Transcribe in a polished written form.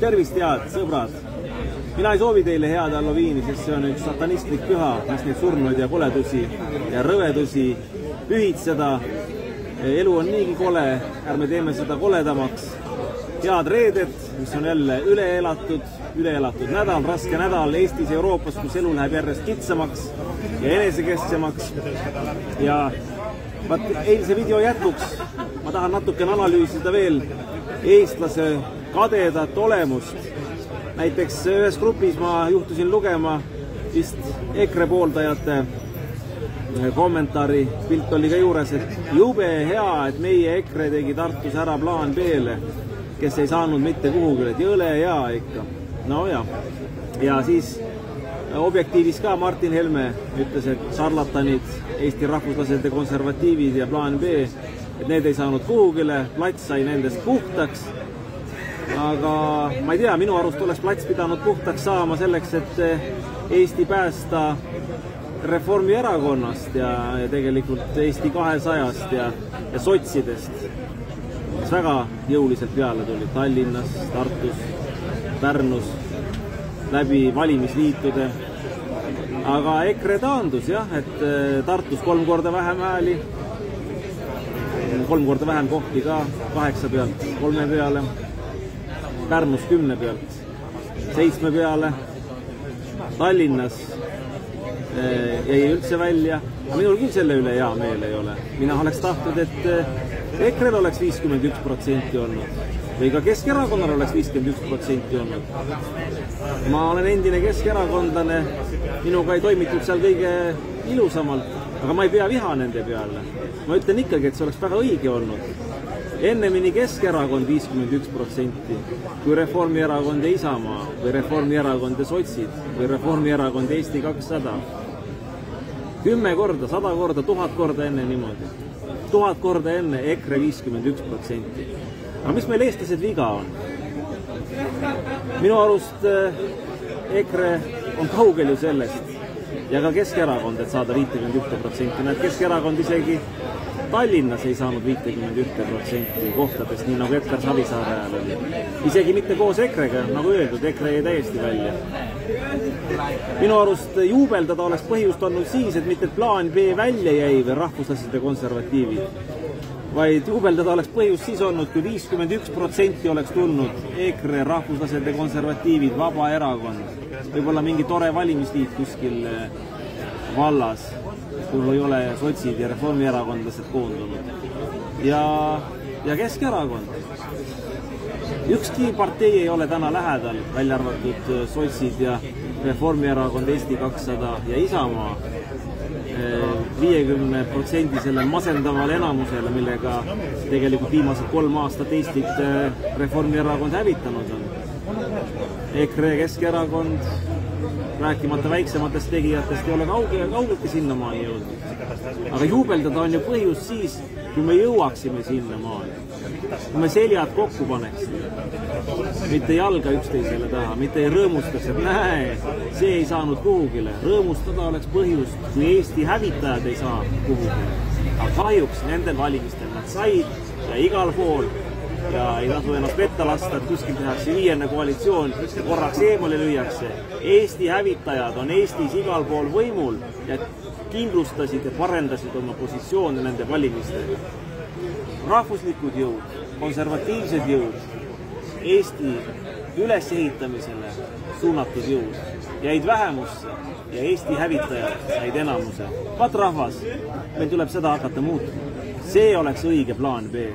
Tervist, head sõbrad! Mina ei soovi teile head Halloweeni, sest see on üks satanistlik püha, mis neid surnuid ja koledusi ja rõvedusi pühitseda. Elu on niigi kole, ärme teeme seda koledamaks. Head reedet, mis on jälle üle elatud nädal, raske nädal Eestis ja Euroopas, kus elu läheb järjest kitsamaks ja enesekesksemaks. Ja eilse video jätkuks ma tahan natukene analüüsida veel eestlase kadedat olemust. Näiteks ühes grupis ma juhtusin lugema vist EKRE pooldajate kommentaari, pilt oli ka juures, et jube hea, et meie EKRE tegi Tartus ära plaan B-le, kes ei saanud mitte kuhugi, et jõle hea ikka. No ja. Ja siis Objektiivis ka Martin Helme ütles, et šarlatanid, Eesti rahvuslased ja konservatiivid ja plaan B, et need ei saanud kuhugile, plats sai nendest puhtaks. Aga ma ei tea, minu arust oleks plats pidanud puhtaks saama selleks, et Eesti päästa Reformierakonnast ja tegelikult Eesti 200-st ja sotsidest, kes väga jõuliselt peale tuli Tallinnas, Tartus, Pärnus, läbi valimisliitude. Aga EKRE taandus jah, et Tartus 3 korda vähem hääli, 3 korda vähem kohti ka, 8 pealt 3 peale, Pärnus 10 pealt 7 peale, Tallinnas jäi üldse välja. Aga minul küll selle üle hea meel ei ole. Mina oleks tahtnud, et EKRE-l oleks 51% olnud või ka Keskerakonnal oleks 51% olnud. Ma olen endine keskerakondlane, minuga ei toimitud seal kõige ilusamalt, aga ma ei pea viha nende peale. Ma ütlen ikkagi, et see oleks väga õige olnud. Ennemini Keskerakond 51%, kui Reformierakond ja Isamaa või Reformierakond ja sotsid või Reformierakond ja Eesti 200. 10 korda, 100 korda, 1000 korda enne niimoodi. 1000 korda enne EKRE 51%. Aga mis meil eestlased viga on? Minu arust EKRE on kaugel ju sellest ja ka Keskerakond, et saada 51%. Näed, Keskerakond isegi Tallinnas ei saanud 51% kohtadest, nii nagu Edgar Savisaare ajal oli. Isegi mitte koos EKRE-ga, nagu öeldud, EKRE jäi täiesti välja. Minu arust juubeldada oleks põhjust olnud siis, et mitte plaan B välja jäi või rahvuslased ja konservatiivid, vaid juubeldada oleks põhjust siis olnud, kui 51% oleks tulnud EKRE, rahvuslased ja konservatiivid, vaba erakond, võib-olla mingi tore valimisliit kuskil vallas, kui ei ole sotsid ja reformierakondlased koondunud. Ja Keskerakond. Ükski partei ei ole täna lähedal, välja arvatud sotsid ja Reformierakond, Eesti 200 ja Isamaa 50% selle masendaval enamusele, millega tegelikult viimased 3 aastat Eestit Reformierakond hävitanud on. EKRE, Keskerakond, rääkimata väiksematest tegijatest, ei ole kaugeltki sinnamaani jõudnud. Aga juubeldada on ju põhjus siis, kui me jõuaksime sinnamaani. Kui me seljad kokku paneksime, mitte jalga üksteisele taha, mitte ei rõõmustaks, et näe, see ei saanud kuhugile. Rõõmustada oleks põhjus, kui Eesti hävitajad ei saa kuhugile. Aga kahjuks nendel valimistel nad said ja igal pool ja ei tasu ennast vetta lasta, et kuskil tehakse 5. koalitsioon ja korraks eemale lüüakse. Eesti hävitajad on Eestis igal pool võimul ja kindlustasid ja parendasid oma positsioone nende valimistega. Rahvuslikud jõud, konservatiivsed jõud, Eesti ülesehitamisele suunatud jõud jäid vähemusse ja Eesti hävitajad said enamuse. Vaat rahvas, meil tuleb seda hakata muutma. See oleks õige plaan B.